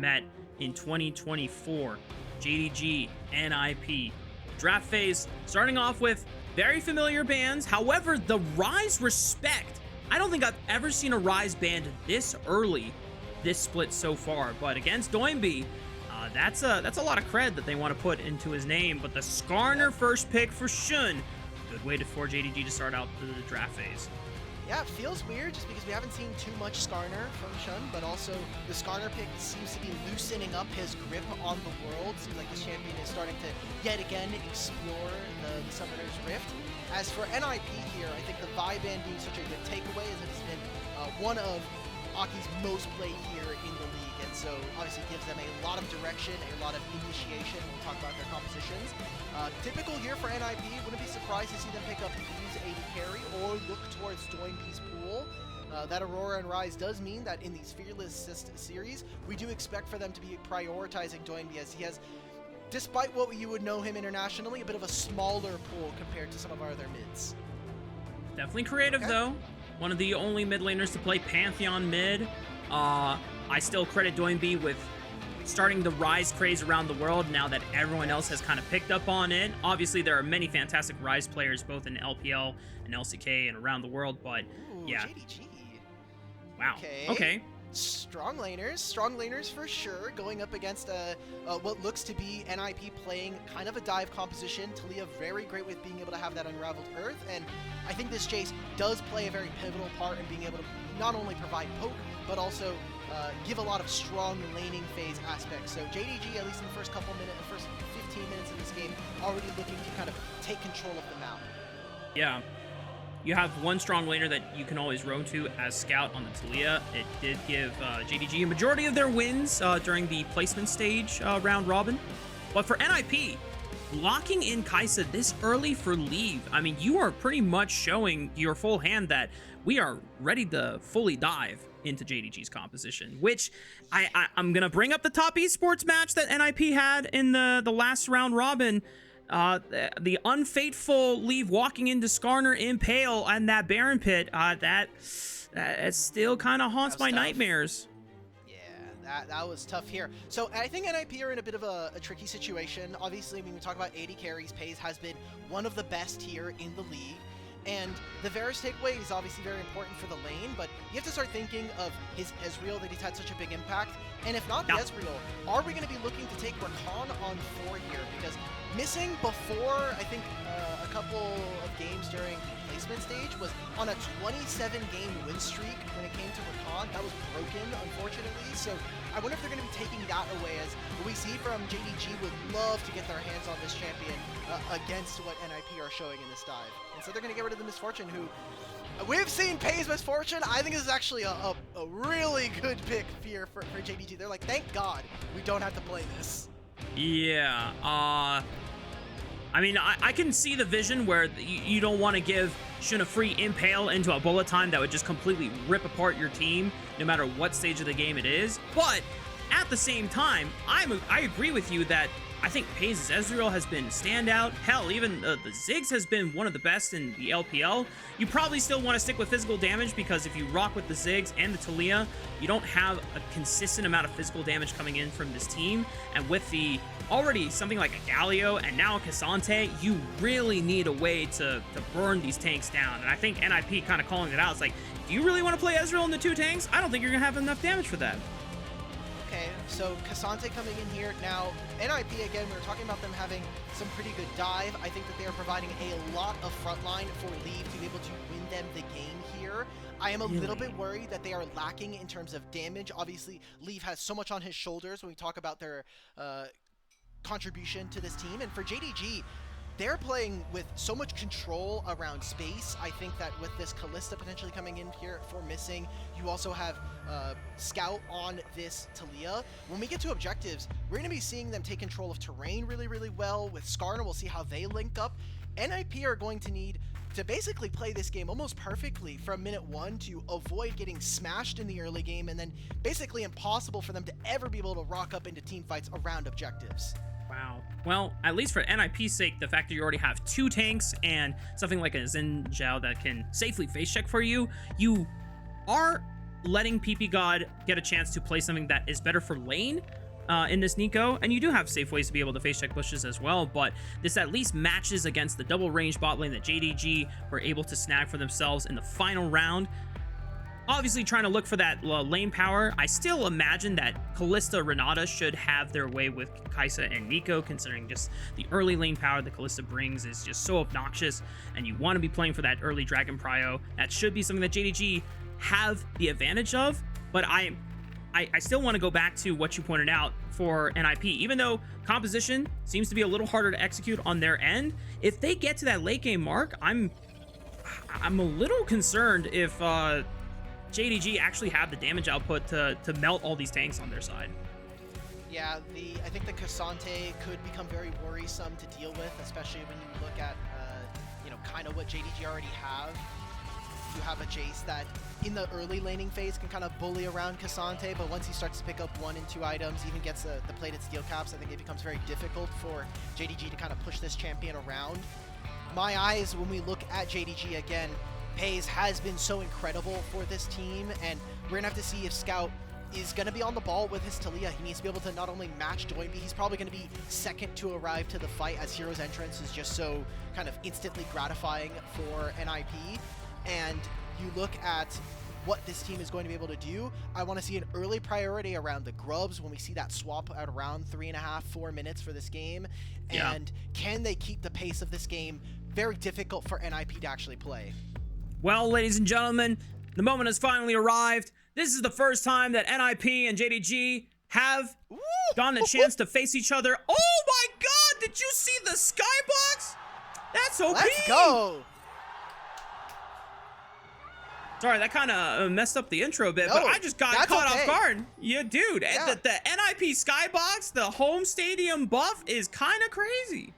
met in 2024. JDG, NIP. Draft phase starting off with very familiar bans. However, the Rise respect. I don't think I've ever seen a Rise band this early, this split so far. But against Doinb, that's a lot of cred that they want to put into his name. But the Skarner first pick for Shun. Good way for JDG to start out the draft phase. Yeah, it feels weird just because we haven't seen too much Skarner from Shun, but also the Skarner pick seems to be loosening up his grip on the world. Seems like this champion is starting to yet again explore the Summoner's Rift. As for NIP here, I think the Vi ban being such a good takeaway as it has been one of Aki's most played here in the league, and so obviously gives them a lot of direction, a lot of initiation. We'll talk about their compositions. Typical here for NIP, wouldn't be surprised to see them pick up Peyz AD carry or look towards Doinb's pool. That Aurora and Rise does mean that in these Fearless series, we do expect for them to be prioritizing Doinb, as he has, despite what you would know him internationally, a bit of a smaller pool compared to some of our other mids. Definitely creative though. One of the only mid laners to play Pantheon mid. I still credit Doinb with starting the Rise craze around the world now that everyone else has kind of picked up on it. Obviously, there are many fantastic Rise players both in LPL and LCK and around the world, but Ooh, yeah. JDG. Wow. Okay. Strong laners for sure, going up against what looks to be NIP playing kind of a dive composition. Taliyah very great with being able to have that Unraveled Earth, and I think this Jace does play a very pivotal part in being able to not only provide poke, but also give a lot of strong laning phase aspects. So JDG, at least in the first couple minutes, the first 15 minutes of this game, already looking to kind of take control of the map. Yeah. You have one strong laner that you can always roam to as Scout on the Taliyah. It did give JDG a majority of their wins during the placement stage round robin. But for NIP, locking in Kai'Sa this early for Leave, I mean, you are pretty much showing your full hand that we are ready to fully dive into JDG's composition, which I'm going to bring up the top esports match that NIP had in the last round robin. The unfaithful Leave walking into Skarner Impale and that Baron Pit, that still kind of haunts my nightmares. Yeah, that was tough here. So I think NIP are in a bit of a tricky situation. Obviously, when we talk about AD carries, Peyz has been one of the best here in the league. And the Varus takeaway is obviously very important for the lane, but you have to start thinking of his Ezreal, that he's had such a big impact. And if not the Ezreal, are we going to be looking to take Rakan on 4 here? Because missing before, I think, a couple of games during placement stage was on a 27-game win streak when it came to Rakan. That was broken, unfortunately. So I wonder if they're going to be taking that away, as what we see from JDG would love to get their hands on this champion against what NIP are showing in this dive. And so they're going to get rid of the Misfortune, who we've seen Peyz Misfortune. I think this is actually a really good pick here for JDG. They're like, thank God we don't have to play this. Yeah, I mean, I can see the vision where you don't want to give Shun a free Impale into a bullet time that would just completely rip apart your team, no matter what stage of the game it is. But at the same time, I agree with you that I think Peyz's Ezreal has been standout. Hell, even the Ziggs has been one of the best in the LPL. You probably still want to stick with physical damage, because if you rock with the Ziggs and the Taliyah, you don't have a consistent amount of physical damage coming in from this team. And with the already something like a Galio and now a Cassante, you really need a way to burn these tanks down. And I think NIP kind of calling it out. It's like, do you really want to play Ezreal in the 2 tanks? I don't think you're going to have enough damage for that. Okay, so Cassante coming in here. Now, NIP, again, we were talking about them having some pretty good dive. I think that they are providing a lot of frontline for Leave to be able to win them the game here. I am a little bit worried that they are lacking in terms of damage. Obviously, Leave has so much on his shoulders when we talk about their contribution to this team. And for JDG, they're playing with so much control around space. I think that with this Kalista potentially coming in here for missing, you also have Scout on this Taliyah. When we get to objectives, we're going to be seeing them take control of terrain really, really well. With Skarner, we'll see how they link up. NIP are going to need to basically play this game almost perfectly from minute 1 to avoid getting smashed in the early game, and then basically impossible for them to ever be able to rock up into team fights around objectives. Wow. Well, at least for NIP's sake, the fact that you already have 2 tanks and something like a Xin Zhao that can safely face check for you, you are letting ppgod get a chance to play something that is better for lane in this Nico, and you do have safe ways to be able to face check bushes as well, but this at least matches against the double range bot lane that JDG were able to snag for themselves in the final round. Obviously trying to look for that lane power. I still imagine that Kalista Renata should have their way with Kai'Sa and Nico, considering just the early lane power that Kalista brings is just so obnoxious, and you want to be playing for that early Dragon Prio. That should be something that JDG have the advantage of, but I still want to go back to what you pointed out for NIP. Even though composition seems to be a little harder to execute on their end, if they get to that late game mark, I'm a little concerned if JDG actually have the damage output to melt all these tanks on their side. Yeah, I think the Cassante could become very worrisome to deal with, especially when you look at kind of what JDG already have. You have a Jace that in the early laning phase can kind of bully around Cassante, but once he starts to pick up 1 and 2 items, even gets the plated steel caps, I think it becomes very difficult for JDG to kind of push this champion around. My eyes, when we look at JDG again, Peyz has been so incredible for this team, and we're gonna have to see if Scout is gonna be on the ball with his Talia. He needs to be able to not only match Doinb, he's probably gonna be second to arrive to the fight, as Hero's entrance is just so kind of instantly gratifying for NIP. And you look at what this team is going to be able to do. I want to see an early priority around the grubs when we see that swap at around 3.5, 4 minutes for this game. Yeah. And can they keep the pace of this game very difficult for NIP to actually play? Well, ladies and gentlemen, the moment has finally arrived. This is the first time that NIP and JDG have gotten a chance to face each other. Oh my god, did you see the skybox? That's OP! Let's go! Sorry, that kind of messed up the intro a bit, No, but I just got caught okay. off guard. Yeah, dude, Yeah. the NIP skybox, the home stadium buff is kind of crazy.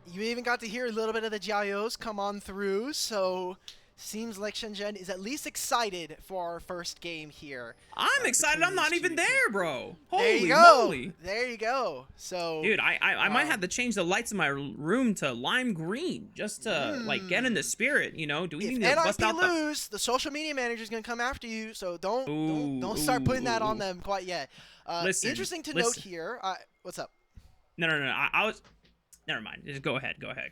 You even got to hear a little bit of the Jiayos come on through, so seems like Shenzhen is at least excited for our first game here. I'm excited. I'm not even there, bro. Holy there you go. moly. There you go. So, dude, I might have to change the lights in my room to lime green just to like get in the spirit, you know? Do we if need to bust NIP out the social media manager is going to come after you, so don't start putting that on them quite yet. Interesting to note here. What's up? No. I was... Never mind. Just go ahead. Go ahead.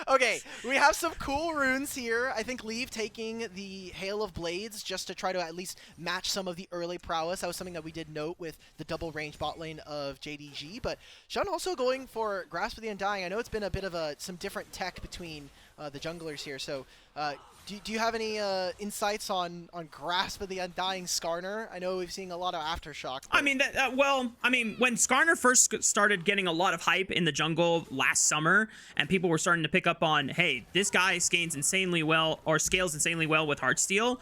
Okay, we have some cool runes here. I think Leave taking the Hail of Blades just to try to at least match some of the early prowess. That was something that we did note with the double range bot lane of JDG. But Shun also going for Grasp of the Undying. I know it's been a bit of some different tech between the junglers here. So do you have any insights on Grasp of the Undying Skarner? I know we've seen a lot of Aftershock. I mean, when Skarner first started getting a lot of hype in the jungle last summer, and people were starting to pick up on, hey, this guy scales insanely well with Heartsteel.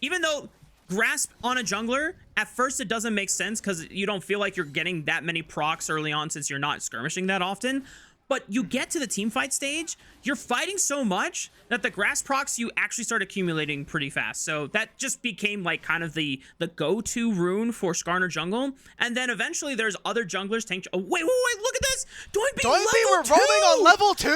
Even though Grasp on a jungler, at first it doesn't make sense because you don't feel like you're getting that many procs early on since you're not skirmishing that often. But you get to the teamfight stage, you're fighting so much that the grass procs you actually start accumulating pretty fast. So that just became like kind of the go-to rune for Skarner jungle. And then eventually there's other junglers tank. Oh, wait, look at this! Doinb we're rolling on level 2?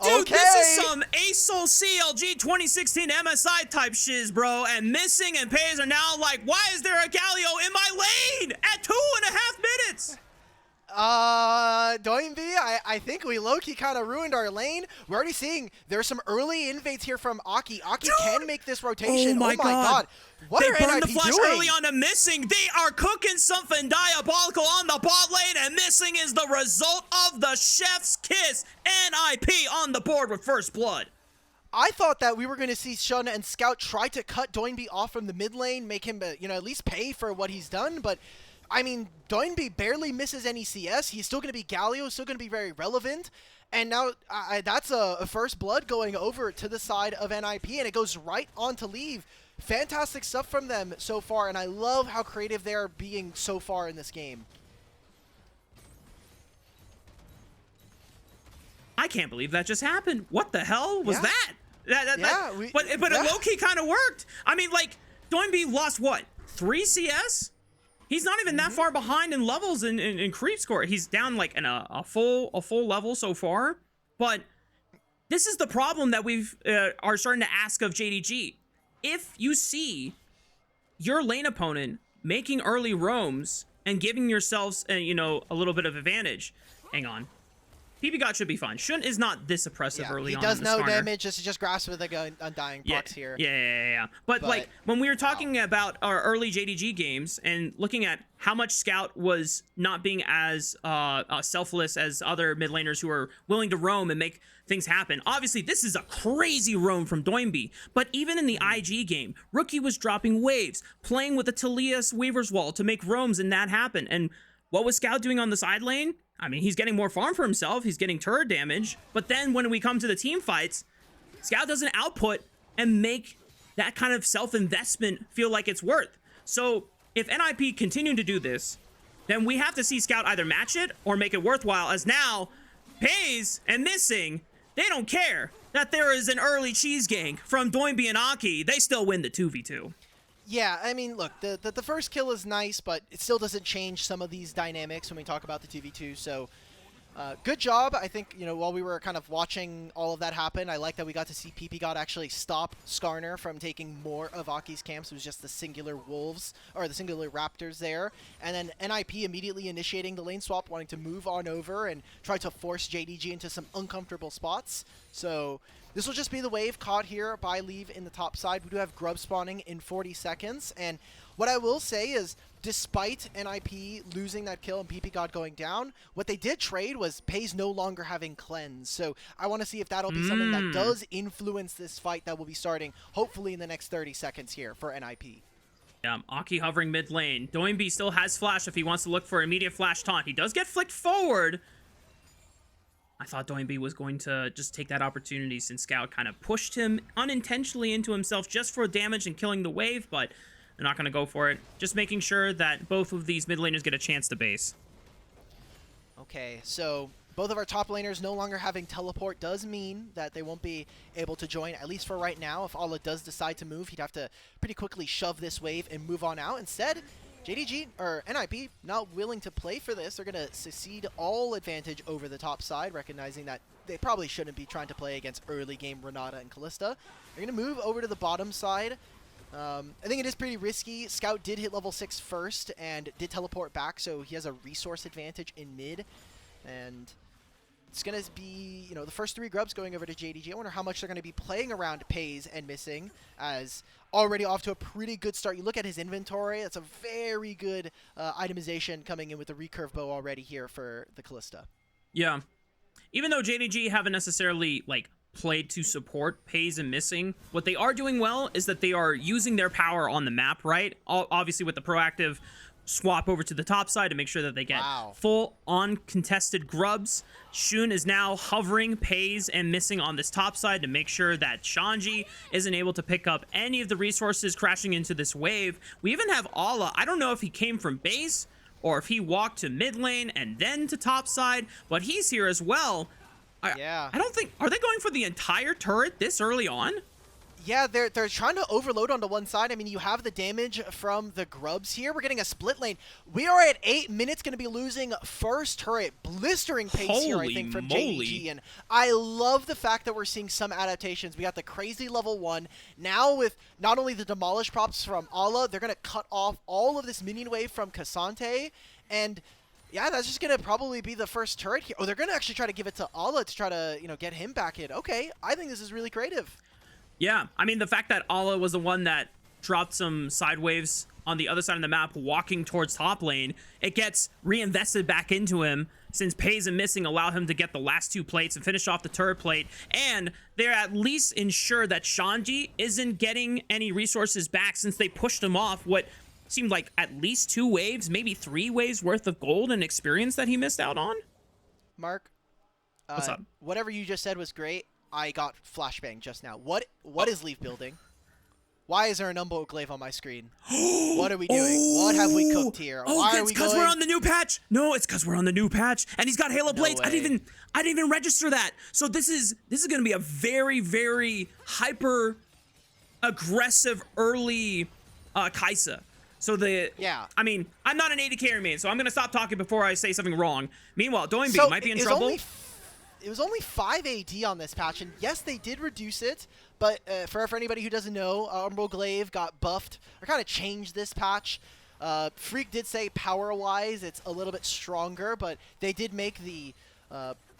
Dude, okay. This is some ASOL CLG 2016 MSI type shiz, bro. And Missing and Peyz are now like, why is there a Galio in my lane at 2.5 minutes? Doinb, I think we low-key kind of ruined our lane. We're already seeing there's some early invades here from Aki. Aki can make this rotation. Oh my god. What they are burned NIP the flash doing? early on to Missing. They are cooking something diabolical on the bot lane, and Missing is the result of the chef's kiss. NIP on the board with first blood. I thought that we were going to see Shun and Scout try to cut Doinb off from the mid lane, make him, at least pay for what he's done, but I mean, Doinb barely misses any CS. He's still going to be Galio, still going to be very relevant. And now that's a first blood going over to the side of NIP, and it goes right on to Leave. Fantastic stuff from them so far, and I love how creative they are being so far in this game. I can't believe that just happened. What the hell was that? But it low-key kind of worked. I mean, like, Doinb lost, what, 3 CS? He's not even that far behind in levels in creep score. He's down like in a full level so far. But this is the problem that we've are starting to ask of JDG. if you see your lane opponent making early roams and giving yourselves, you know, a little bit of advantage, hang on. ppgod should be fine. Shun is not this oppressive early on. He does in the no starter. damage. This is just grasp with like undying procs here. Yeah. But like when we were talking about our early JDG games and looking at how much Scout was not being as selfless as other mid laners who are willing to roam and make things happen. Obviously, this is a crazy roam from Doinb. But even in the IG game, Rookie was dropping waves, playing with the Talia's Weaver's Wall to make roams and that happen. And what was Scout doing on the side lane? I mean, he's getting more farm for himself. He's getting turret damage. But then when we come to the team fights, Scout doesn't output and make that kind of self-investment feel like it's worth. So if NIP continue to do this, then we have to see Scout either match it or make it worthwhile, as now Peyz and Missing, they don't care that there is an early cheese gang from Doinb and Aki. They still win the 2v2. Yeah, I mean, look, the first kill is nice, but it still doesn't change some of these dynamics when we talk about the 2v2. So, good job. I think, you know, while we were kind of watching all of that happen, I like that we got to see ppgod actually stop Skarner from taking more of Aki's camps. It was just the singular wolves, or the singular raptors there. And then NIP immediately initiating the lane swap, wanting to move on over and try to force JDG into some uncomfortable spots. So this will just be the wave caught here by Leave in the top side. We do have Grub spawning in 40 seconds. And what I will say is, despite NIP losing that kill and ppgod going down, what they did trade was Peyz no longer having cleanse. So I want to see if that'll be something that does influence this fight that will be starting hopefully in the next 30 seconds here for NIP. Yeah, Aki hovering mid lane. Doinb still has flash if he wants to look for immediate flash taunt. He does get flicked forward. I thought Doinb was going to just take that opportunity since Scout kind of pushed him unintentionally into himself just for damage and killing the wave, but they're not going to go for it. Just making sure that both of these mid laners get a chance to base. Okay, so both of our top laners no longer having teleport does mean that they won't be able to join, at least for right now. If Allah does decide to move, he'd have to pretty quickly shove this wave and move on out. Instead, JDG, or NIP, not willing to play for this. They're going to secede all advantage over the top side, recognizing that they probably shouldn't be trying to play against early game Renata and Kalista. They're going to move over to the bottom side. I think it is pretty risky. Scout did hit level 6 first and did teleport back, so he has a resource advantage in mid. And it's going to be, you know, the first 3 grubs going over to JDG. I wonder how much they're going to be playing around Peyz and Missing, as already off to a pretty good start. You look at his inventory, that's a very good itemization coming in with the recurve bow already here for the Kalista. Yeah. Even though JDG haven't necessarily, like, played to support Peyz and Missing, what they are doing well is that they are using their power on the map, right? Obviously with the proactive swap over to the top side to make sure that they get full uncontested grubs. Shun is now hovering Peyz and Missing on this top side to make sure that Shanji isn't able to pick up any of the resources crashing into this wave. We even have Allah. I don't know if he came from base or if he walked to mid lane and then to top side, but he's here as well. I don't think, are they going for the entire turret this early on? Yeah, they're trying to overload onto one side. I mean, you have the damage from the grubs here. We're getting a split lane. We are at 8 minutes, going to be losing first turret. Blistering pace here, I think, from JDG. And I love the fact that we're seeing some adaptations. We got the crazy level 1. Now with not only the demolish props from Allah, they're going to cut off all of this minion wave from Cassante. And yeah, that's just going to probably be the first turret here. Oh, they're going to actually try to give it to Allah to try to, you know, get him back in. Okay, I think this is really creative. Yeah, I mean, the fact that Allah was the one that dropped some side waves on the other side of the map walking towards top lane, it gets reinvested back into him since Peyz and Missing allow him to get the last 2 plates and finish off the turret plate. And they're at least ensure that Shanji isn't getting any resources back since they pushed him off what seemed like at least 2 waves, maybe 3 waves worth of gold and experience that he missed out on. Mark, what's up? Whatever you just said was great. I got flashbang just now. What is Leaf building? Why is there an Umbo glaive on my screen? What are we doing? What have we cooked here? Why are we because we're on the new patch. No, it's because we're on the new patch, and he's got Halo Blades. Way. I didn't even register that. So this is going to be a very, very hyper aggressive early Kai'Sa. So I mean, I'm not an AD carry main, so I'm gonna stop talking before I say something wrong. Meanwhile, Doinb might be in trouble. it was only 5 AD on this patch, and yes, they did reduce it, but for anybody who doesn't know, Umbral got buffed, or kind of changed this patch. Freak did say power-wise it's a little bit stronger, but they did make the,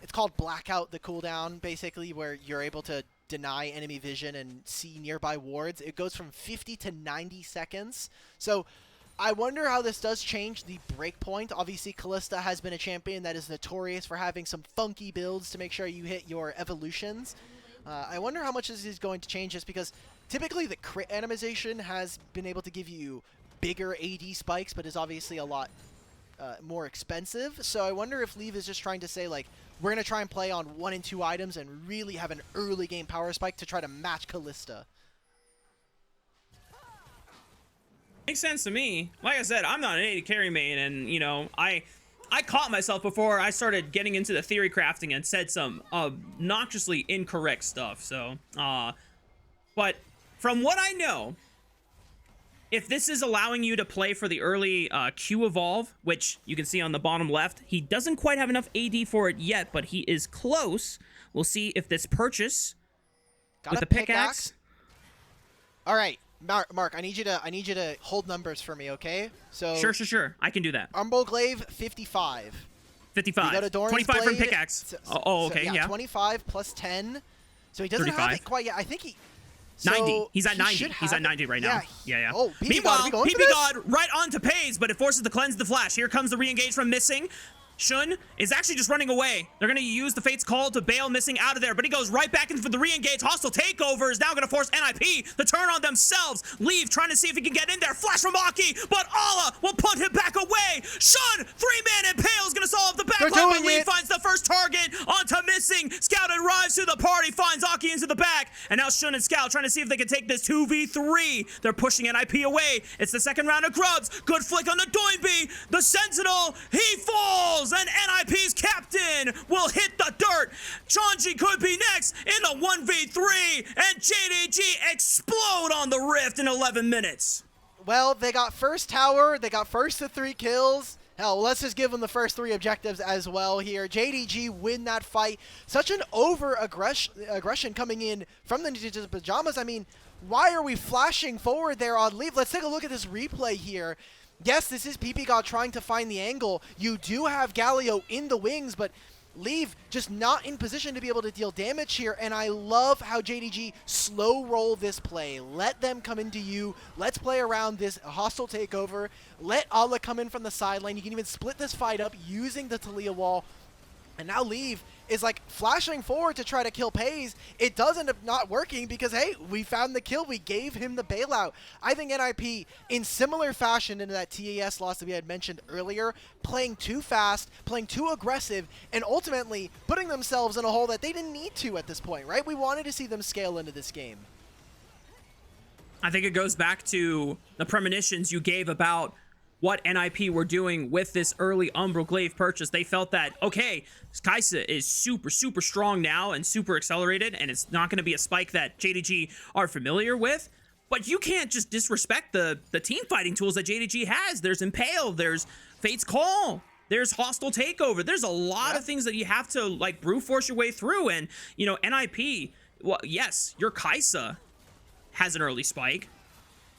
it's called Blackout, the cooldown, basically, where you're able to deny enemy vision and see nearby wards. It goes from 50 to 90 seconds. So I wonder how this does change the breakpoint. Obviously, Kalista has been a champion that is notorious for having some funky builds to make sure you hit your evolutions. I wonder how much this is going to change just because typically the crit animation has been able to give you bigger AD spikes, but is obviously a lot more expensive. So I wonder if Leave is just trying to say, like, we're going to try and play on 1 and 2 items and really have an early game power spike to try to match Kalista. Makes sense to me. Like I said, I'm not an AD carry main, and, you know, I caught myself before I started getting into the theory crafting and said some obnoxiously incorrect stuff. So, but from what I know, if this is allowing you to play for the early Q evolve, which you can see on the bottom left, he doesn't quite have enough AD for it yet, but he is close. We'll see if this purchase with the pickaxe. All right, Mark, I need you to hold numbers for me, okay? So Sure. I can do that. Umbral 55. 55. You go to Doran's 25 blade, from pickaxe. Okay, yeah. 25 plus 10. So he doesn't 35. have it quite yet. I think he... 90. He's at 90. He's at 90 right now. Yeah. Oh, Meanwhile, ppgod right onto Peyz, but it forces the cleanse the flash. Here comes the re-engage from Missing. Shun is actually just running away. They're going to use the Fate's Call to bail Missing out of there, but he goes right back in for the re-engage. Hostile takeover is now going to force NIP to turn on themselves. Leave, trying to see if he can get in there. Flash from Aki, but Allah will punt him back away. Shun, 3-man Impale is going to solve the backline, but Leave finds the first target onto Missing. Scout arrives to the party, finds Aki into the back, and now Shun and Scout trying to see if they can take this 2v3. They're pushing NIP away. It's the second round of grubs. Good flick on the Doinb. The Sentinel, he falls, and NIP's captain will hit the dirt. Shanji could be next in the 1v3, and JDG explode on the Rift in 11 minutes. Well, they got first tower, they got first to 3 kills. Hell, let's just give them the first 3 objectives as well here. JDG win that fight. Such an aggression coming in from the Ninja Pyjamas. I mean, why are we flashing forward there on Leave? Let's take a look at this replay here. Yes, this is ppgod trying to find the angle. You do have Galio in the wings, but Leave just not in position to be able to deal damage here, and I love how JDG slow roll this play. Let them come into you. Let's play around this hostile takeover. Let Allah come in from the sideline. You can even split this fight up using the Talia wall. And now Leave is like flashing forward to try to kill Peyz. It does end up not working because, hey, we found the kill. We gave him the bailout. I think NIP, in similar fashion into that TAS loss that we had mentioned earlier, playing too fast, playing too aggressive, and ultimately putting themselves in a hole that they didn't need to at this point, right? We wanted to see them scale into this game. I think it goes back to the premonitions you gave about what NIP were doing with this early Umbral Glaive purchase. They felt that, okay, Kaisa is super strong now and super accelerated, and it's not going to be a spike that JDG are familiar with. But you can't just disrespect the team fighting tools that JDG has. There's Impale, there's Fate's Call, there's Hostile Takeover. There's a lot of things that you have to, like, brute force your way through. And, you know, NIP, well, yes, your Kaisa has an early spike,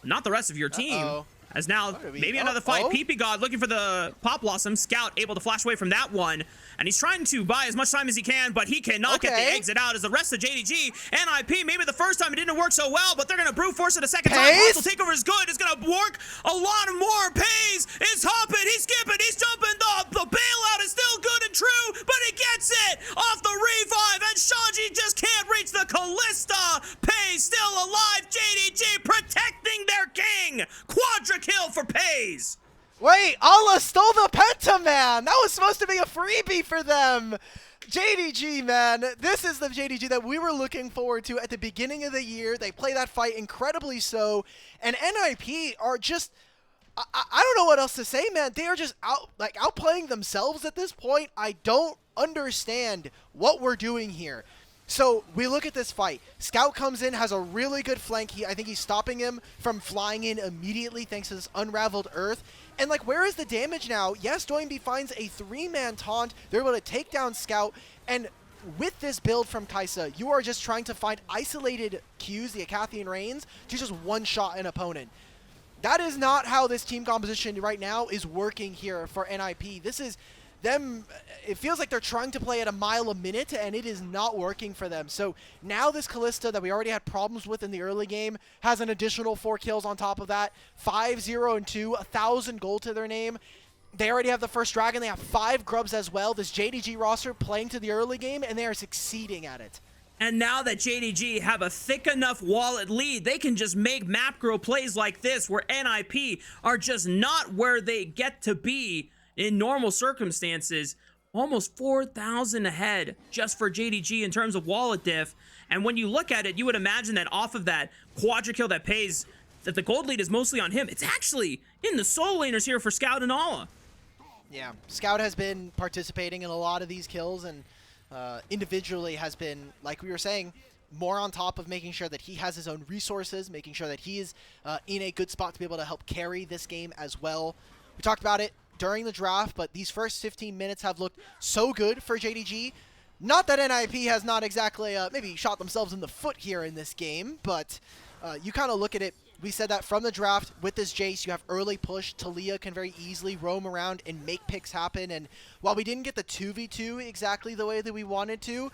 not the rest of your team. As now, maybe another fight. ppgod looking for the Pop Blossom. Scout able to flash away from that one. And he's trying to buy as much time as he can, but he cannot get the exit out as the rest of JDG. NIP, maybe the first time it didn't work so well, but they're going to brute force it a second time. Hostile takeover is good. It's going to work a lot more. Peyz is hopping. He's skipping. He's jumping. The bailout is still good and true, but he gets it off the revive, and Shanji just can't reach the Kalista. Peyz still alive. JDG protecting their king. Quadra kill for Peyz. Wait, Allah stole the Penta, man! That was supposed to be a freebie for them! JDG, man, this is the JDG that we were looking forward to at the beginning of the year. They play that fight incredibly so, and NIP are just... I don't know what else to say, man. They are just outplaying themselves at this point. I don't understand what we're doing here. So we look at this fight. Scout comes in, has a really good flank. I think he's stopping him from flying in immediately thanks to this Unraveled Earth. And, like, where is the damage now? Yes, Doinb finds a 3-man taunt. They're able to take down Scout. And with this build from Kai'Sa, you are just trying to find isolated Qs, the Acathian Rains, to just one-shot an opponent. That is not how this team composition right now is working here for NIP. This is them, it feels like they're trying to play at a mile a minute, and it is not working for them. So now this Kalista that we already had problems with in the early game has an additional 4 kills on top of that. 5-0-2, 1,000 gold to their name. They already have the first dragon. They have 5 grubs as well. This JDG roster playing to the early game, and they are succeeding at it. And now that JDG have a thick enough wallet lead, they can just make map grow plays like this where NIP are just not where they get to be in normal circumstances. Almost 4,000 ahead just for JDG in terms of wallet diff. And when you look at it, you would imagine that off of that quadra kill that Peyz, that the gold lead is mostly on him. It's actually in the solo laners here for Scout and Ala. Yeah, Scout has been participating in a lot of these kills, and individually has been, like we were saying, more on top of making sure that he has his own resources, making sure that he is in a good spot to be able to help carry this game as well. We talked about it during the draft, but these first 15 minutes have looked so good for JDG. Not that NIP has not exactly maybe shot themselves in the foot here in this game, but you kind of look at it. We said that from the draft, with this Jace, you have early push. Taliyah can very easily roam around and make picks happen. And while we didn't get the 2v2 exactly the way that we wanted to,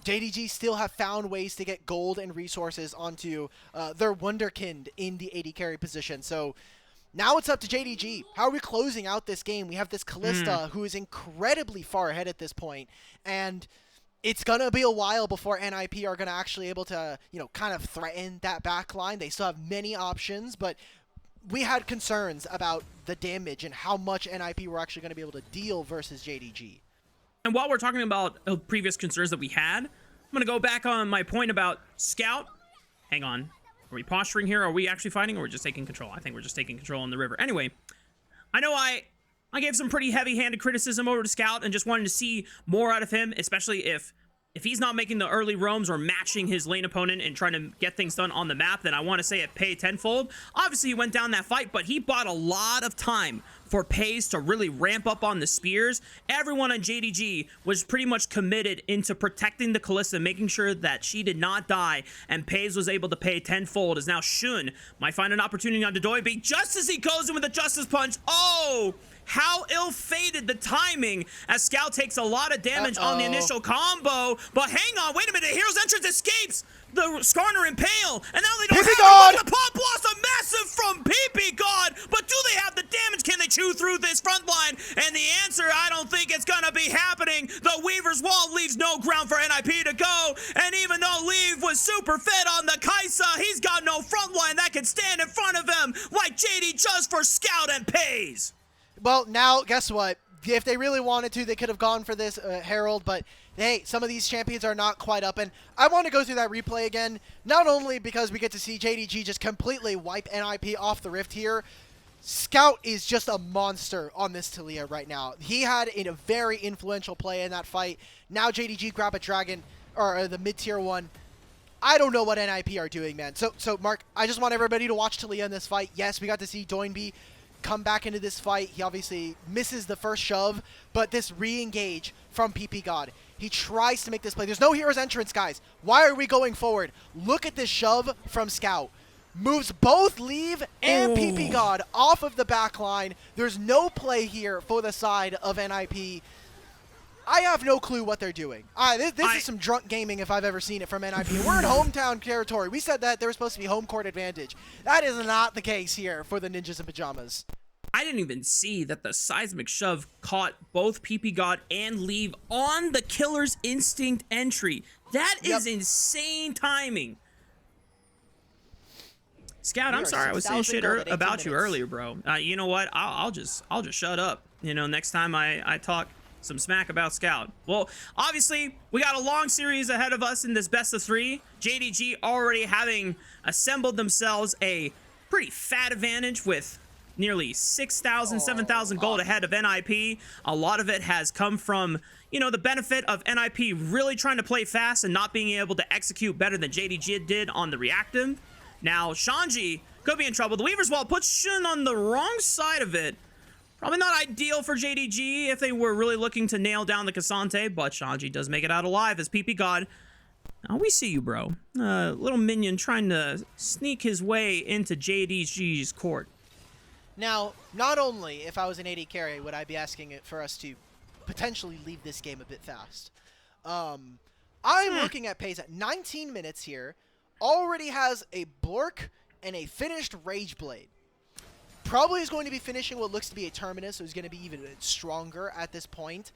JDG still have found ways to get gold and resources onto their wunderkind in the AD carry position. So now it's up to JDG. How are we closing out this game? We have this Kalista who is incredibly far ahead at this point, and it's going to be a while before NIP are going to actually able to, you know, kind of threaten that back line. They still have many options, but we had concerns about the damage and how much NIP were actually going to be able to deal versus JDG. And while we're talking about previous concerns that we had, I'm going to go back on my point about Scout. Hang on. Are we posturing here? Are we actually fighting, or we're just taking control? I think we're just taking control in the river. Anyway, I know I gave some pretty heavy-handed criticism over to Scout and just wanted to see more out of him, especially if he's not making the early roams or matching his lane opponent and trying to get things done on the map, then I want to say it paid tenfold. Obviously, he went down that fight, but he bought a lot of time for Peyz to really ramp up on the spears. Everyone on JDG was pretty much committed into protecting the Kalista, making sure that she did not die, and Peyz was able to pay tenfold, as now Shun might find an opportunity on Doinb just as he goes in with a Justice Punch. Oh! How ill-fated the timing, as Scout takes a lot of damage on the initial combo. But hang on, wait a minute, Hero's Entrance escapes the Skarner Impale, and now they don't have the Pop Blossom massive from ppgod, but do they have the damage? Can they chew through this front line? And the answer, I don't think it's gonna be happening. The Weaver's Wall leaves no ground for NIP to go, and even though Leave was super fit on the Kai'Sa, he's got no front line that can stand in front of him like JD just for Scout and Peyz. Well, now, guess what? If they really wanted to, they could have gone for this Herald, but hey, some of these champions are not quite up, and I want to go through that replay again, not only because we get to see JDG just completely wipe NIP off the rift here. Scout is just a monster on this Taliyah right now. He had a very influential play in that fight. Now JDG grab a dragon, or the mid-tier one. I don't know what NIP are doing, man. So Mark, I just want everybody to watch Taliyah in this fight. Yes, we got to see Doinb come back into this fight. He obviously misses the first shove, but this re-engage from ppgod. He tries to make this play. There's no Hero's Entrance, guys. Why are we going forward? Look at this shove from Scout. Moves both Leave and ppgod off of the back line. There's no play here for the side of NIP. I have no clue what they're doing. This is some drunk gaming if I've ever seen it from NIP. We're in hometown territory. We said that there was supposed to be home court advantage. That is not the case here for the Ninjas in Pyjamas. I didn't even see that the seismic shove caught both ppgod and Leave on the Killer's Instinct entry. That is insane timing. Scout, I'm sorry, I was saying shit about you earlier, bro. You know what? I'll just shut up. You know, next time I talk some smack about Scout. Well, obviously, we got a long series ahead of us in this best of 3. JDG already having assembled themselves a pretty fat advantage with nearly 6,000, 7,000 gold ahead of NIP. A lot of it has come from, you know, the benefit of NIP really trying to play fast and not being able to execute better than JDG did on the reactive. Now, Shanji could be in trouble. The Weaver's Wall puts Shun on the wrong side of it. Probably not ideal for JDG if they were really looking to nail down the K'Sante, but Shanji does make it out alive as ppgod. Oh, we see you, bro. Little minion trying to sneak his way into JDG's court. Now, not only if I was an AD carry would I be asking it for us to potentially leave this game a bit fast. I'm looking at Peyz at 19 minutes here. Already has a Blork and a finished Rage Blade. Probably is going to be finishing what looks to be a Terminus, so he's going to be even stronger at this point.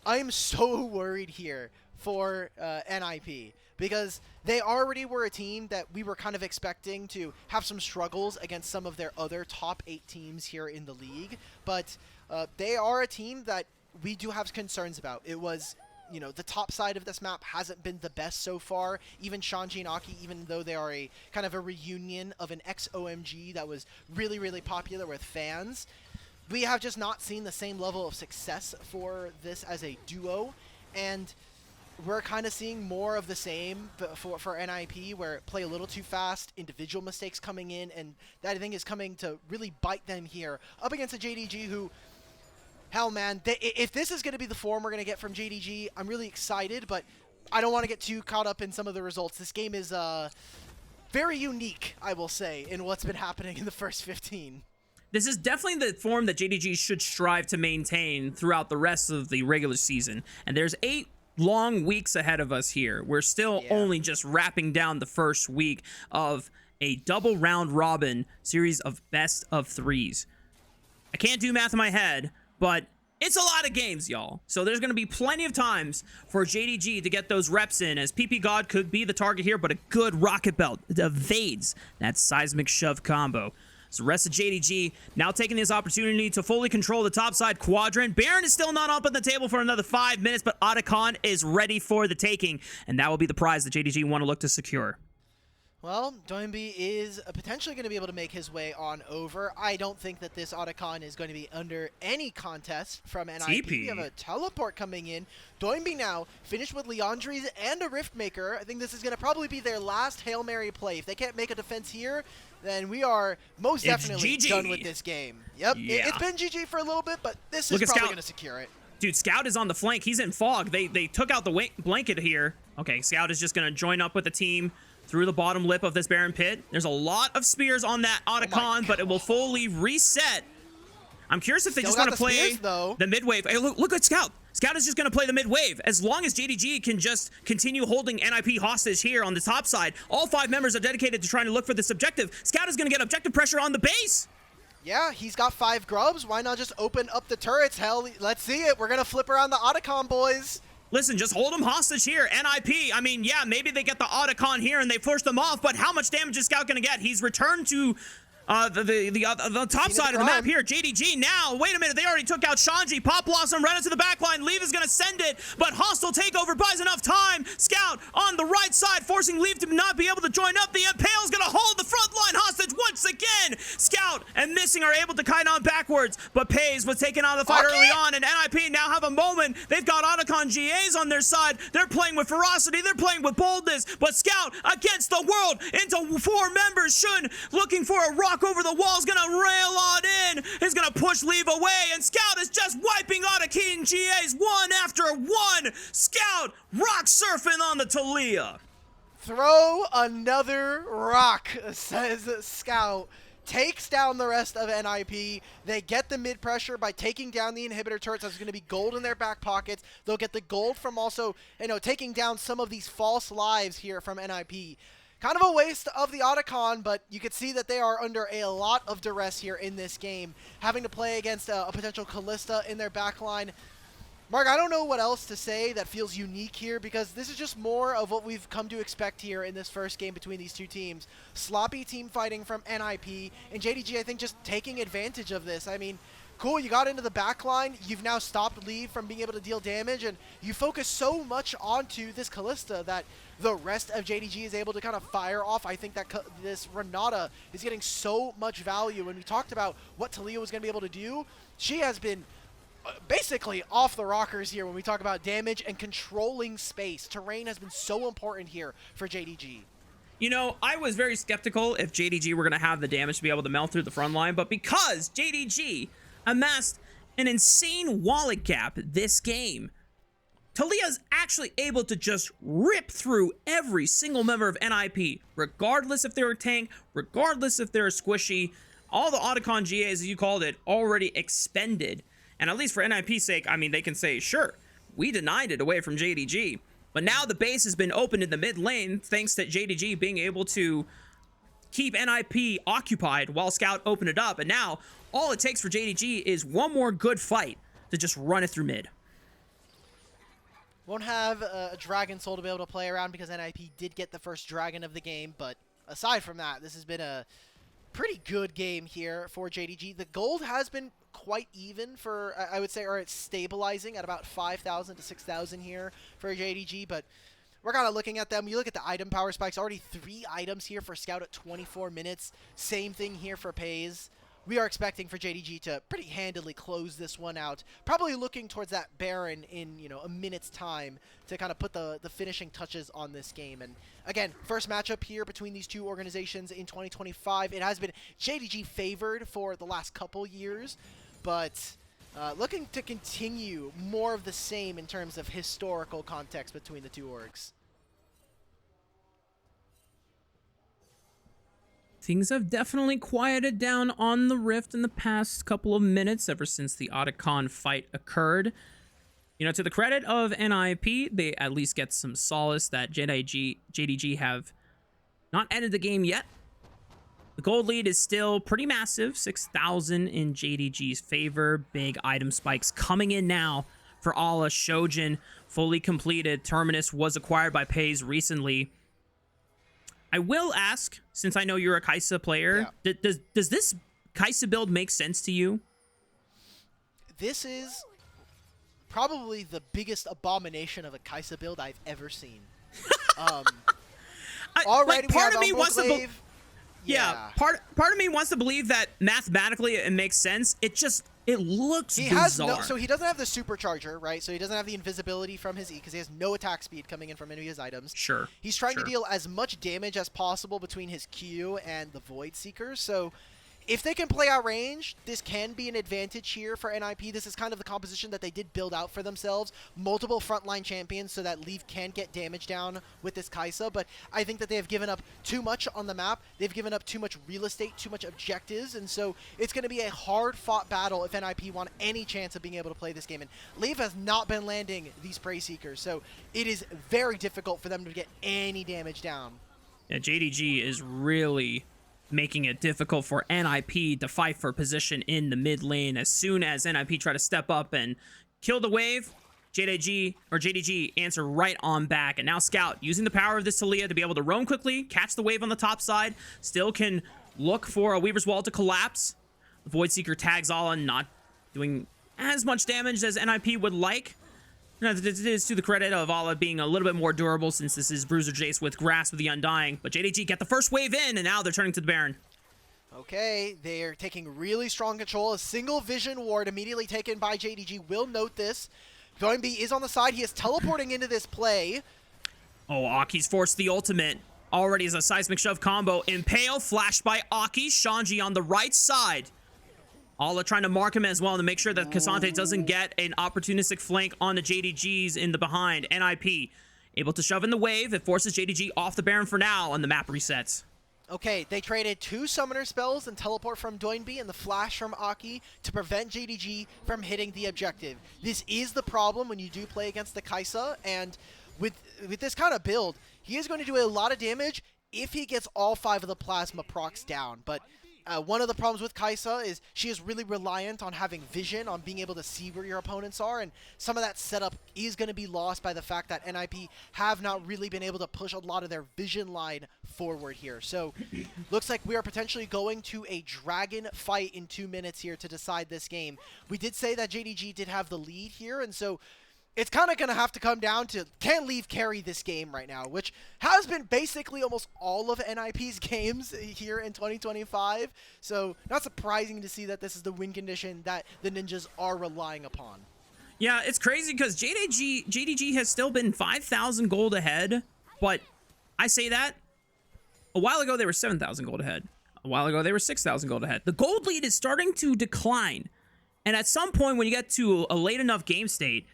I'm so worried here for NIP because they already were a team that we were kind of expecting to have some struggles against some of their other top 8 teams here in the league, but they are a team that we do have concerns about. It was, you know, the top side of this map hasn't been the best so far. Even Shanji and Aki, even though they are a kind of a reunion of an ex-OMG that was really, really popular with fans, we have just not seen the same level of success for this as a duo, and we're kind of seeing more of the same for NIP, where play a little too fast, individual mistakes coming in, and that I think is coming to really bite them here up against a JDG who, hell man, if this is going to be the form we're going to get from JDG, I'm really excited, but I don't want to get too caught up in some of the results. This game is very unique, I will say, in what's been happening in the first 15. This is definitely the form that JDG should strive to maintain throughout the rest of the regular season, and there's 8 long weeks ahead of us here. We're still only just wrapping down the first week of a double round robin series of best of 3s. I can't do math in my head, but it's a lot of games, y'all. So there's going to be plenty of times for JDG to get those reps in, as ppgod could be the target here, but a good rocket belt evades that seismic shove combo. So the rest of JDG now taking this opportunity to fully control the top side quadrant. Baron is still not up on the table for another 5 minutes, but Otacon is ready for the taking, and that will be the prize that JDG want to look to secure. Well, Doinb is potentially going to be able to make his way on over. I don't think that this Otacon is going to be under any contest from NIP. We have a teleport coming in. Doinb now finished with Leandries and a Riftmaker. I think this is going to probably be their last Hail Mary play. If they can't make a defense here, then we are most definitely done with this game. Yep, yeah. It's been GG for a little bit, but this is probably going to secure it. Dude, Scout is on the flank. He's in fog. They took out the blanket here. Okay, Scout is just going to join up with the team through the bottom lip of this Baron pit. There's a lot of spears on that Otacon, but it will fully reset. I'm curious if they just want to play the mid wave. Hey, look at Scout. Scout is just going to play the mid wave. As long as JDG can just continue holding NIP hostage here on the top side, all 5 members are dedicated to trying to look for this objective. Scout is going to get objective pressure on the base. Yeah, he's got 5 grubs. Why not just open up the turrets? Hell, let's see it. We're going to flip around the Otacon, boys. Listen, just hold them hostage here. NIP, I mean, yeah, maybe they get the Otacon here and they force them off, but how much damage is Scout going to get? He's returned to the top side of the map here. JDG now, wait a minute, they already took out Shanji. Pop Blossom right into the backline. Leave is going to send it, but hostile takeover buys enough time. Scout on the right side, forcing Leave to not be able to join up. The Impale's going to hold the front line hostage once again. Scout and Missing are able to kite on backwards, but Peyz was taken out of the fight early on, and NIP now have a moment. They've got Otacon GAs on their side. They're playing with ferocity. They're playing with boldness, but Scout against the world into 4 members. Shun looking for a rock over the wall, is gonna rail on in, is gonna push Leave away, and Scout is just wiping Otacon GAs one after one. Scout rock surfing on the Talia. Throw another rock, says Scout. Takes down the rest of NIP. They get the mid pressure by taking down the inhibitor turrets. There's going to be gold in their back pockets. They'll get the gold from also, taking down some of these false lives here from NIP. Kind of a waste of the Otacon, but you can see that they are under a lot of duress here in this game, having to play against a potential Kalista in their backline. Mark, I don't know what else to say that feels unique here, because this is just more of what we've come to expect here in this first game between these two teams. Sloppy team fighting from NIP, and JDG, I think, just taking advantage of this. I mean, cool, you got into the backline, you've now stopped Leave from being able to deal damage, and you focus so much onto this Kalista that the rest of JDG is able to kind of fire off. I think that this Renata is getting so much value. When we talked about what Talia was going to be able to do, she has been basically off the rockers here when we talk about damage and controlling space. Terrain has been so important here for JDG. You know, I was very skeptical if JDG were going to have the damage to be able to melt through the front line, but because JDG amassed an insane wallet gap this game. Talia's actually able to just rip through every single member of NIP, regardless if they're a tank, regardless if they're a squishy. All the Otacon GAs, as you called it, already expended. And at least for NIP's sake, I mean, they can say, sure, we denied it away from JDG. But now the base has been opened in the mid lane, thanks to JDG being able to keep NIP occupied while Scout opened it up. And now all it takes for JDG is one more good fight to just run it through mid. Won't have a Dragon Soul to be able to play around because NIP did get the first Dragon of the game. But aside from that, this has been a pretty good game here for JDG. The gold has been quite even for, I would say, or it's stabilizing at about 5,000 to 6,000 here for JDG. But we're kind of looking at them. You look at the item power spikes, already 3 items here for Scout at 24 minutes. Same thing here for Peyz. We are expecting for JDG to pretty handily close this one out. Probably looking towards that Baron in, you know, a minute's time to kind of put the finishing touches on this game. And again, first matchup here between these two organizations in 2025. It has been JDG favored for the last couple years, but looking to continue more of the same in terms of historical context between the two orgs. Things have definitely quieted down on the Rift in the past couple of minutes ever since the Otacon fight occurred. You know, to the credit of NIP, they at least get some solace that JDG have not ended the game yet. The gold lead is still pretty massive, 6,000 in JDG's favor. Big item spikes coming in now for Ala. Shojin fully completed. Terminus was acquired by Peyz recently. I will ask, since I know you're a Kai'Sa player, does this Kai'Sa build make sense to you? This is probably the biggest abomination of a Kai'Sa build I've ever seen. Already, part of me wants to yeah, part of me wants to believe that mathematically it makes sense. It looks bizarre. So he doesn't have the supercharger, right? So he doesn't have the invisibility from his E because he has no attack speed coming in from any of his items. Sure. He's trying to deal as much damage as possible between his Q and the Void Seekers. So if they can play out range, this can be an advantage here for NIP. This is kind of the composition that they did build out for themselves. Multiple frontline champions so that Leaf can get damage down with this Kai'Sa. But I think that they have given up too much on the map. They've given up too much real estate, too much objectives. And so it's going to be a hard-fought battle if NIP want any chance of being able to play this game. And Leaf has not been landing these Prey Seekers. So it is very difficult for them to get any damage down. Yeah, JDG is really making it difficult for NIP to fight for position in the mid lane. As soon as NIP try to step up and kill the wave, JDG answer right on back. And now Scout, using the power of this Talia to be able to roam quickly, catch the wave on the top side, still can look for a Weaver's Wall to collapse. The Void Seeker tags Ala, not doing as much damage as NIP would like. This is to the credit of Ala being a little bit more durable since this is Bruiser Jace with Grasp of the Undying. But JDG get the first wave in, and now they're turning to the Baron. Okay, they're taking really strong control. A single vision ward immediately taken by JDG. Will note this. Doinb is on the side. He is teleporting into this play. Oh, Aki's forced the ultimate. Already is a seismic shove combo. Impale flashed by Aki. Shanji on the right side. Ala trying to mark him as well to make sure that K'Sante doesn't get an opportunistic flank on the JDGs in the behind. NIP able to shove in the wave. It forces JDG off the Baron for now, and the map resets. Okay, they traded 2 summoner spells and teleport from Doinb and the flash from Aki to prevent JDG from hitting the objective. This is the problem when you do play against the Kai'Sa, and with this kind of build, he is going to do a lot of damage if he gets all 5 of the plasma procs down. But one of the problems with Kai'Sa is she is really reliant on having vision, on being able to see where your opponents are, and some of that setup is going to be lost by the fact that NIP have not really been able to push a lot of their vision line forward here. So looks like we are potentially going to a dragon fight in 2 minutes here to decide this game. We did say that JDG did have the lead here, and so it's kind of going to have to come down to, can Leaf carry this game right now, which has been basically almost all of NIP's games here in 2025. So not surprising to see that this is the win condition that the Ninjas are relying upon. Yeah, it's crazy because JDG has still been 5,000 gold ahead, but I say that. A while ago, they were 7,000 gold ahead. A while ago, they were 6,000 gold ahead. The gold lead is starting to decline. And at some point when you get to a late enough game state,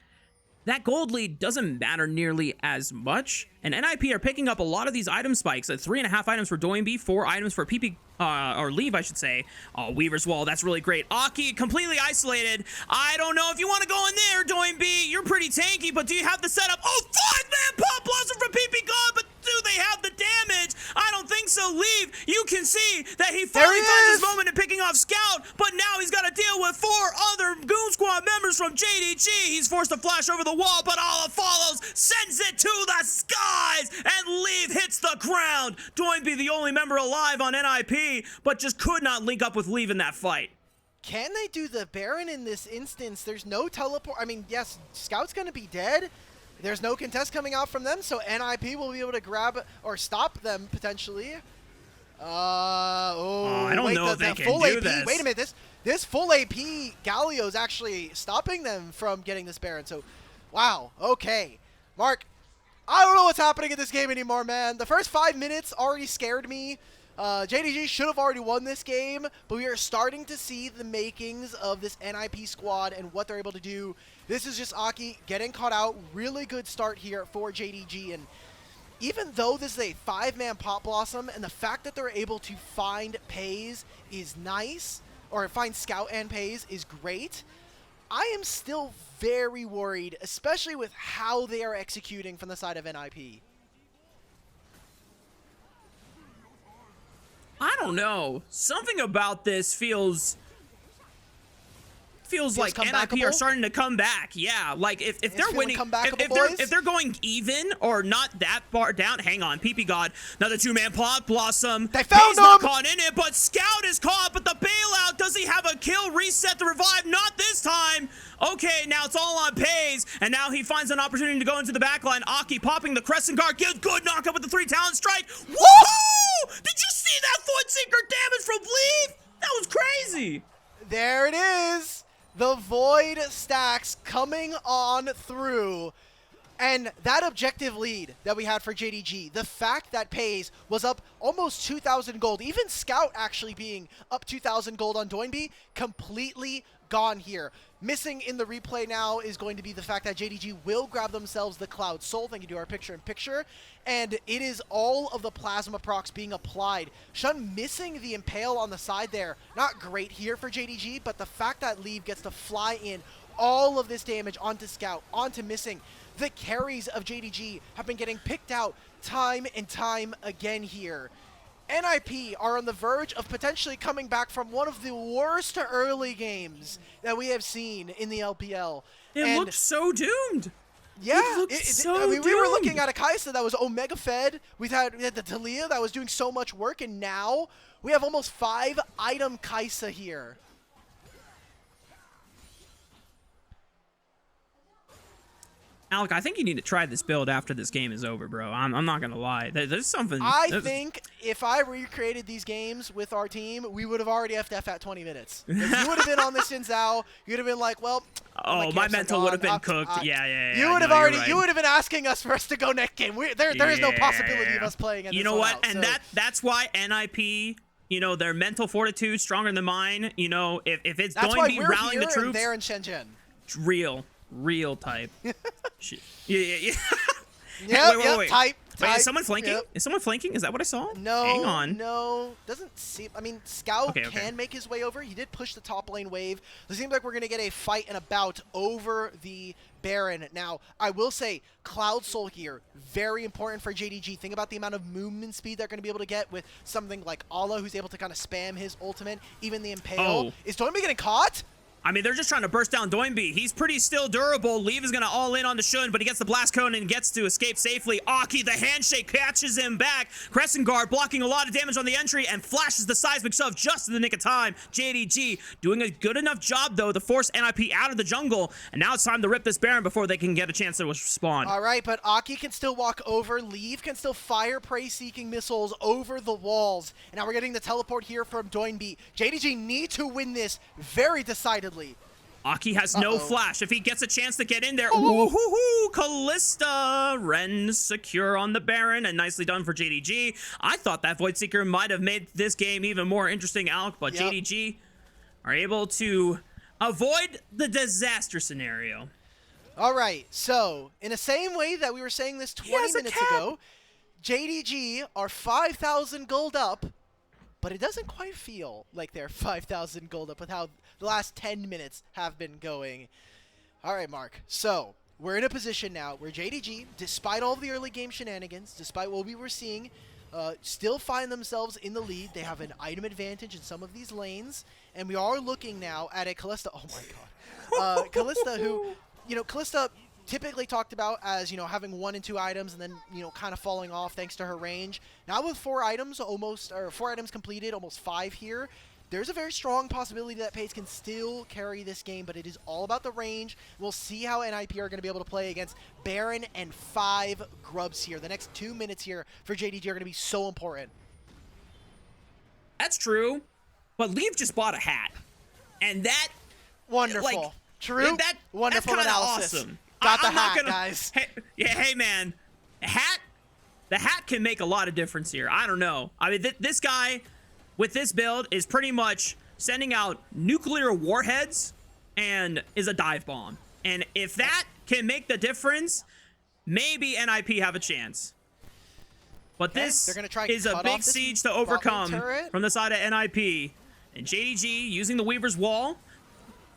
that gold lead doesn't matter nearly as much. And NIP are picking up a lot of these item spikes. 3.5 items for Doinb, 4 items for PP, or Leave, I should say. Oh, Weaver's Wall, that's really great. Aki, completely isolated. I don't know if you want to go in there, Doinb. You're pretty tanky, but do you have the setup? Oh, 5-man pop blossom from ppgod, but do they have the damage? I don't think so. Leave, you can see that he finally finds his moment in picking off Scout, but now he's got to deal with 4 other Goon Squad members from JDG. He's forced to flash over the wall, but Ala follows, sends it to the skies, and Leave hits the ground. Doinb, the only member alive on NIP, but just could not link up with Leave in that fight. Can they do the Baron in this instance? There's no teleport. I mean, yes, Scout's going to be dead. There's no contest coming out from them, so NIP will be able to grab or stop them potentially. I don't know if they can full do AP, this. wait a minute, this full AP Galio is actually stopping them from getting this Baron. So, wow, okay. Mark, I don't know what's happening in this game anymore, man. The first 5 minutes already scared me. JDG should have already won this game, but we are starting to see the makings of this NIP squad and what they're able to do. This is just Aki getting caught out. Really good start here for JDG. And even though this is a 5-man Pop Blossom, and the fact that they're able to find Peyz is nice, or find Scout and Peyz is great, I am still very worried, especially with how they are executing from the side of NIP. I don't know. Something about this feels like NIP are starting to come back. Yeah, like if they're winning, if they're going even or not that far down. Hang on, ppgod, another 2-man Pop Blossom. They found him. Not caught in it, but Scout is caught. But the bailout, does he have a kill? Reset the revive? Not this time. Okay, now it's all on Peyz, and now he finds an opportunity to go into the backline. Aki popping the Crescent Guard, gives good knockup with the 3 talent strike. Woohoo! Did you see that Void Seeker damage from Leave? That was crazy. There it is. The Void stacks coming on through. And that objective lead that we had for JDG, the fact that Peyz was up almost 2,000 gold, even Scout actually being up 2,000 gold on Doinb, completely gone here. Missing in the replay now is going to be the fact that JDG will grab themselves the Cloud Soul. Thank you to our picture-in-picture. And it is all of the Plasma procs being applied. Shun missing the Impale on the side there. Not great here for JDG, but the fact that Leave gets to fly in all of this damage onto Scout, onto Missing. The carries of JDG have been getting picked out time and time again here. NIP are on the verge of potentially coming back from one of the worst early games that we have seen in the LPL. It looked so doomed. Yeah, I mean, we were looking at a Kai'Sa that was Omega fed. We had the Talia that was doing so much work, and now we have almost 5-item Kai'Sa here. Alk, I think you need to try this build after this game is over, bro. I'm not gonna lie. There's something. I think if I recreated these games with our team, we would have already FF at 20 minutes. If you would have been on the Xin Zhao, you'd have been like, well. Oh, my mental would have been cooked. Yeah. You would have already. Right. You would have been asking us for us to go next game. There is no possibility of us playing. You know what? And that's why NIP. You know, their mental fortitude stronger than mine. You know, if it's going to be rallying the troops. They're in Shenzhen. Real type. Shit. Yeah. Wait. Type. Wait, is someone flanking? Yep. Is someone flanking? Is that what I saw? No. Hang on. No. Doesn't seem. I mean, Scout can make his way over. He did push the top lane wave. It seems like we're going to get a fight and a bout over the Baron. Now, I will say, Cloud Soul here, very important for JDG. Think about the amount of movement speed they're going to be able to get with something like Ala, who's able to kind of spam his ultimate. Even the Impale. Oh. Is Doinb getting caught? I mean, they're just trying to burst down Doinb. He's pretty still durable. Leave is going to all in on the Shun, but he gets the Blast Cone and gets to escape safely. Aki, the handshake, catches him back. Crescent Guard blocking a lot of damage on the entry and flashes the seismic shove just in the nick of time. JDG doing a good enough job, though, to force NIP out of the jungle. And now it's time to rip this Baron before they can get a chance to respond. All right, but Aki can still walk over. Leave can still fire prey-seeking missiles over the walls. And now we're getting the teleport here from Doinb. JDG need to win this very decidedly. Aki has no flash. If he gets a chance to get in there, woohoo! Callista, Ren secure on the Baron, and nicely done for JDG. I thought that Void Seeker might have made this game even more interesting, Alk, but JDG are able to Avoid the disaster scenario. All right, so in the same way that we were saying this 20 minutes ago, JDG are 5,000 gold up, but it doesn't quite feel like they're 5,000 gold up with how the last 10 minutes have been going. All right, Mark, so we're in a position now where JDG, despite all of the early game shenanigans, despite what we were seeing, still find themselves in the lead. They have an item advantage in some of these lanes, and we are looking now at a Kalista. Oh my god. Kalista who, Kalista typically talked about as, having 1 and 2 items and then, kind of falling off thanks to her range. Now with 4 items completed, almost 5 here, there's a very strong possibility that Peyz can still carry this game, but it is all about the range. We'll see how NIP are going to be able to play against Baron and 5 Grubs here. The next 2 minutes here for JDG are going to be so important. That's true, but Leaf just bought a hat, and that... Wonderful. True. Wonderful that's analysis. Awesome. Got the hat, guys. Hey, man. The hat can make a lot of difference here. I don't know. I mean, this guy with this build is pretty much sending out nuclear warheads and is a dive bomb. And if that can make the difference, maybe NIP have a chance. But this is a big siege to overcome from the side of NIP. And JDG using the Weaver's Wall.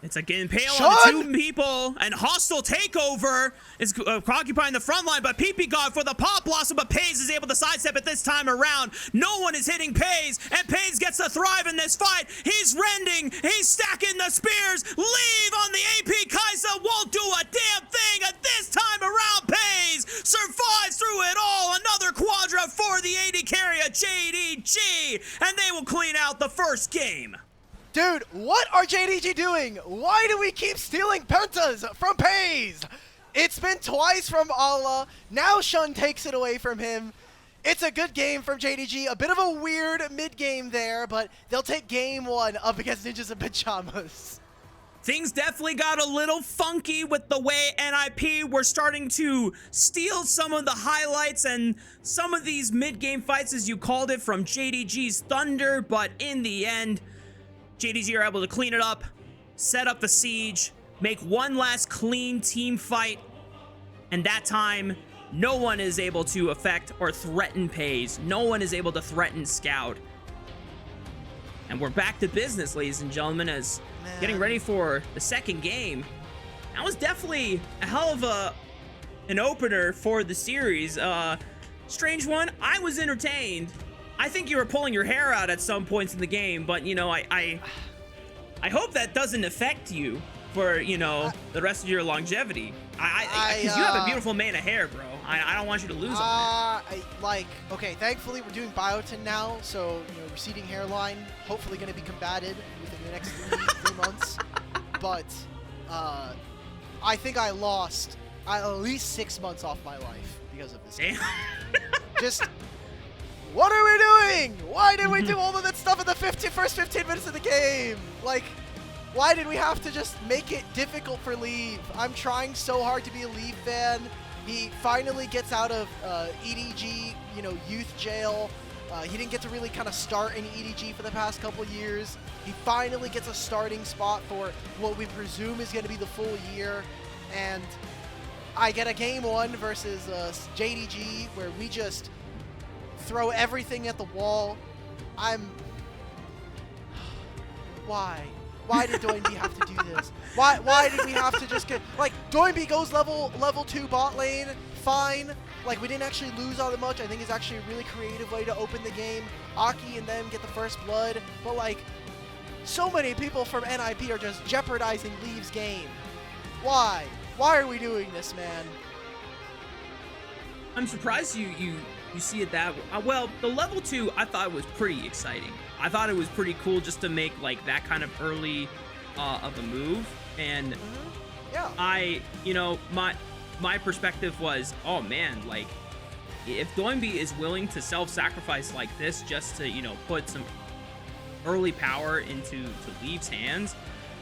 It's a impale on the 2 people, and hostile takeover is occupying the front line, but ppgod for the pop blossom, but Peyz is able to sidestep it this time around. No one is hitting Peyz, and Peyz gets to thrive in this fight. He's rending, he's stacking the spears. Leave on the AP Kaisa won't do a damn thing, and this time around Peyz survives through it all. Another quadra for the AD carrier JDG, and they will clean out the first game. Dude, what are JDG doing? Why do we keep stealing pentas from Peyz? It's been twice from Allah. Now Shun takes it away from him. It's a good game from JDG. A bit of a weird mid-game there, but they'll take game 1 up against Ninjas and Pyjamas. Things definitely got a little funky with the way NIP were starting to steal some of the highlights and some of these mid-game fights, as you called it, from JDG's Thunder, but in the end, JDG are able to clean it up, set up the siege, make one last clean team fight, and that time, no one is able to affect or threaten Peyz. No one is able to threaten Scout. And we're back to business, ladies and gentlemen, as getting ready for the second game. That was definitely a hell of an opener for the series. Strange one. I was entertained. I think you were pulling your hair out at some points in the game, but, I hope that doesn't affect you for, the rest of your longevity. Because you have a beautiful mane of hair, bro. I don't want you to lose on it. Okay, thankfully we're doing biotin now, so, receding hairline, hopefully going to be combated within the next 3 months. But, I think I lost at least 6 months off my life because of this game. Just... What are we doing? Why did we do all of that stuff in the first 15 minutes of the game? Why did we have to just make it difficult for Leaf? I'm trying so hard to be a Leaf fan. He finally gets out of EDG, youth jail. He didn't get to really kind of start in EDG for the past couple years. He finally gets a starting spot for what we presume is going to be the full year. And I get a game 1 versus JDG where we just throw everything at the wall. Why? Why did Doinb have to do this? Why did we have to just get... Doinb goes level 2 bot lane, fine. We didn't actually lose all that much. I think it's actually a really creative way to open the game. Aki and them get the first blood. But, so many people from NIP are just jeopardizing Leaf's game. Why? Why are we doing this, man? I'm surprised you see it that way. Well, the level 2 I thought was pretty exciting. I thought it was pretty cool just to make that kind of early of a move. And yeah, my perspective was, oh man, if Doinb is willing to self-sacrifice like this just to put some early power into Leaf's hands,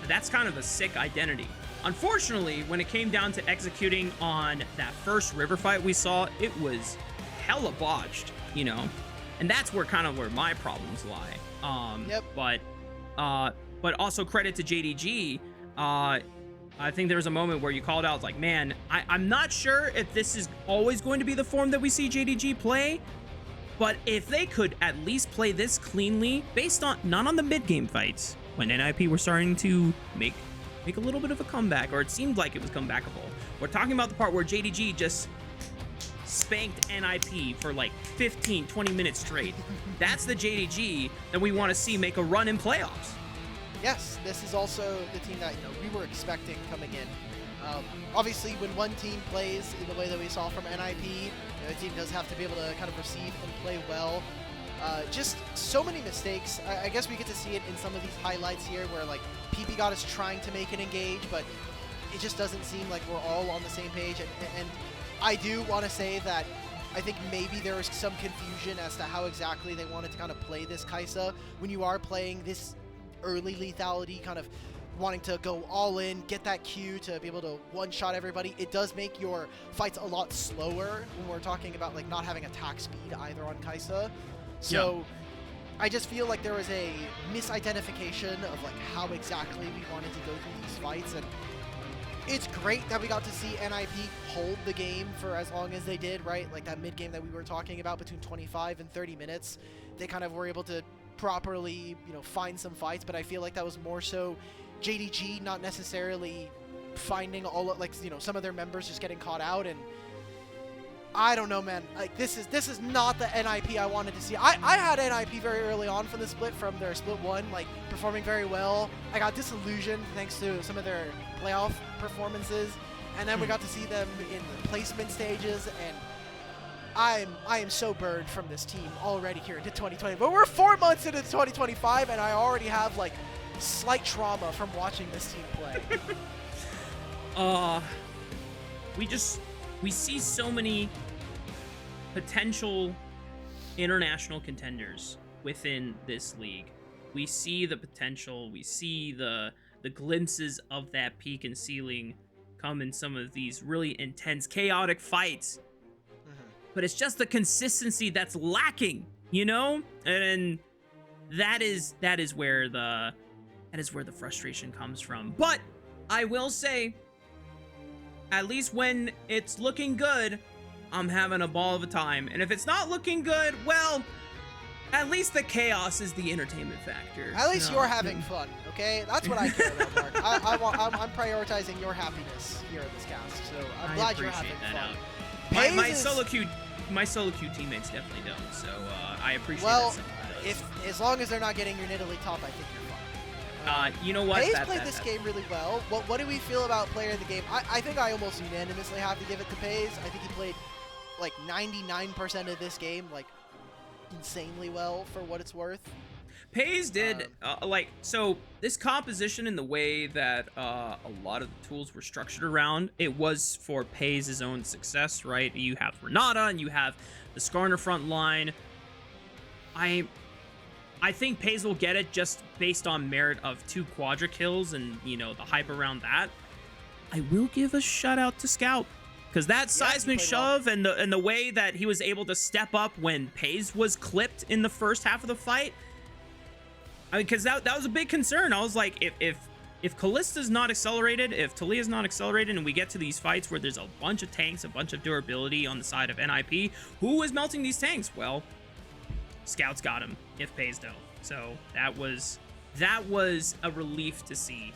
that's kind of a sick identity. Unfortunately, when it came down to executing on that first river fight we saw, it was hella botched, and that's where my problems lie. Yep. But also credit to JDG. I think there was a moment where you called out, like, man, I'm not sure if this is always going to be the form that we see JDG play, but if they could at least play this cleanly, based on, not on the mid-game fights, when NIP were starting to make a little bit of a comeback, or it seemed like it was comebackable. We're talking about the part where JDG just spanked NIP for like 15, 20 minutes straight. That's the JDG that we want to see make a run in playoffs. Yes, this is also the team that we were expecting coming in. Obviously, when one team plays in the way that we saw from NIP, the team does have to be able to kind of receive and play well. Just so many mistakes. I guess we get to see it in some of these highlights here where like ppgod is trying to make it engage, but it just doesn't seem like we're all on the same page. And I do want to say that I think maybe there was some confusion as to how exactly they wanted to kind of play this Kai'Sa when you are playing this early lethality, kind of wanting to go all in, get that Q to be able to one-shot everybody. It does make your fights a lot slower when we're talking about like not having attack speed either on Kai'Sa. So yeah. I just feel like there was a misidentification of like how exactly we wanted to go through these fights, and it's great that we got to see NIP hold the game for as long as they did, right? Like that mid-game that we were talking about between 25 and 30 minutes. They kind of were able to properly, find some fights, but I feel like that was more so JDG not necessarily finding all like, some of their members just getting caught out, and I don't know, man. Like this is not the NIP I wanted to see. I had NIP very early on from the split, from their split 1, like performing very well. I got disillusioned thanks to some of their playoff performances, and then we got to see them in the placement stages, and I am so burned from this team already here into 2020. But we're 4 months into 2025, and I already have like slight trauma from watching this team play. We see so many potential international contenders within this league. We see the potential. We see the glimpses of that peak and ceiling come in some of these really intense, chaotic fights. But it's just the consistency that's lacking, and that is where the frustration comes from. But I will say, at least when it's looking good, I'm having a ball of a time. And if it's not looking good, well, at least the chaos is the entertainment factor. At least you're having fun, okay? That's what I care about, Mark. I'm prioritizing your happiness here in this cast, so I'm glad you're having fun. My solo queue teammates definitely don't, so I appreciate that. Well, as long as they're not getting your Nidalee top, I think you're fine. You know what? Peyz played this game really well. What do we feel about player of the game? I think I almost unanimously have to give it to Peyz. I think he played like 99% of this game, like insanely well for what it's worth. Peyz did so this composition and the way that a lot of the tools were structured around, it was for Peyz's own success, right? You have Renata and you have the Skarner front line. I think Peyz will get it just based on merit of 2 quadra kills and the hype around that. I will give a shout out to Scout, because that seismic shove and the way that he was able to step up when Peyz was clipped in the first half of the fight. I mean, because that was a big concern. I was like, if Kallista's not accelerated, if Talia's not accelerated, and we get to these fights where there's a bunch of tanks, a bunch of durability on the side of NIP, who is melting these tanks? Well, Scout's got him if Peyz don't. So that was a relief to see.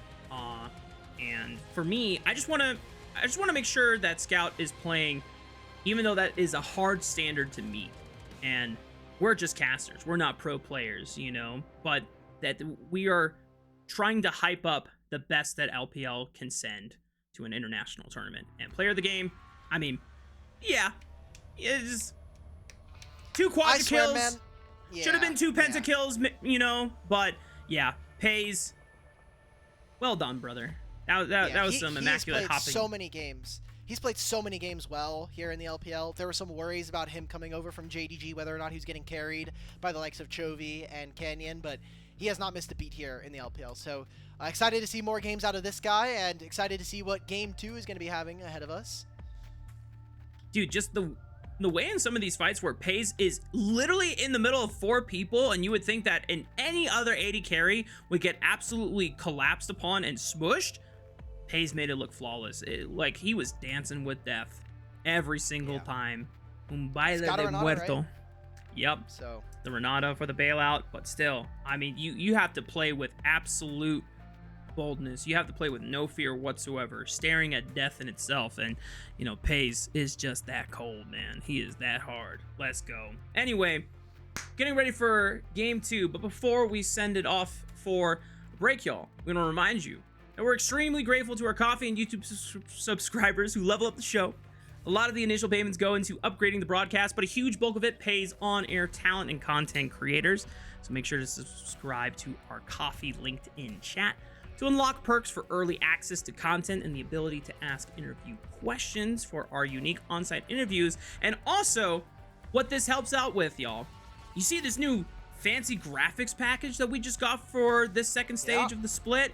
And for me, I just want to make sure that Scout is playing, even though that is a hard standard to meet. And we're just casters. We're not pro players, but that we are trying to hype up the best that LPL can send to an international tournament. And player of the game, I mean, yeah, it's 2 quadra kills. Man. Yeah, should have been 2 pentakills, but yeah, Peyz, well done, brother. That was some immaculate hopping. So many games. He's played so many games well here in the LPL. There were some worries about him coming over from JDG, whether or not he's getting carried by the likes of Chovy and Canyon, but he has not missed a beat here in the LPL. So excited to see more games out of this guy, and excited to see what Game 2 is going to be having ahead of us. Dude, just the way in some of these fights where Peyz is literally in the middle of 4 people, and you would think that in any other AD carry would get absolutely collapsed upon and smushed. Peyz made it look flawless. Like, he was dancing with death every single time. Un baile de muerto. Right? Yep. So the Renata for the bailout, but still, I mean, you have to play with absolute boldness. You have to play with no fear whatsoever, staring at death in itself. And, you know, Peyz is just that cold, man. He is that hard. Let's go. Anyway, getting ready for game 2, but before we send it off for a break, y'all, we want to remind you that we're extremely grateful to our Coffee and YouTube subscribers who level up the show. A lot of the initial payments go into upgrading the broadcast, but a huge bulk of it pays on-air talent and content creators. So make sure to subscribe to our Coffee linked in chat to unlock perks for early access to content and the ability to ask interview questions for our unique on-site interviews. And also, what this helps out with, y'all, you see this new fancy graphics package that we just got for this second stage of the split?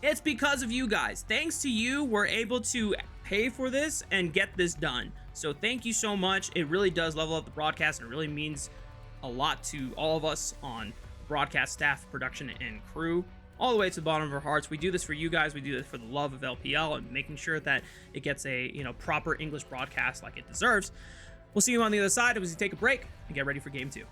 It's because of you guys. Thanks to you, we're able to pay for this and get this done. So thank you so much. It really does level up the broadcast, and it really means a lot to all of us on broadcast staff, production, and crew, all the way to the bottom of our hearts. We do this for you guys. We do this for the love of LPL and making sure that it gets a, you know, proper English broadcast like it deserves. We'll see you on the other side as we take a break and get ready for game 2.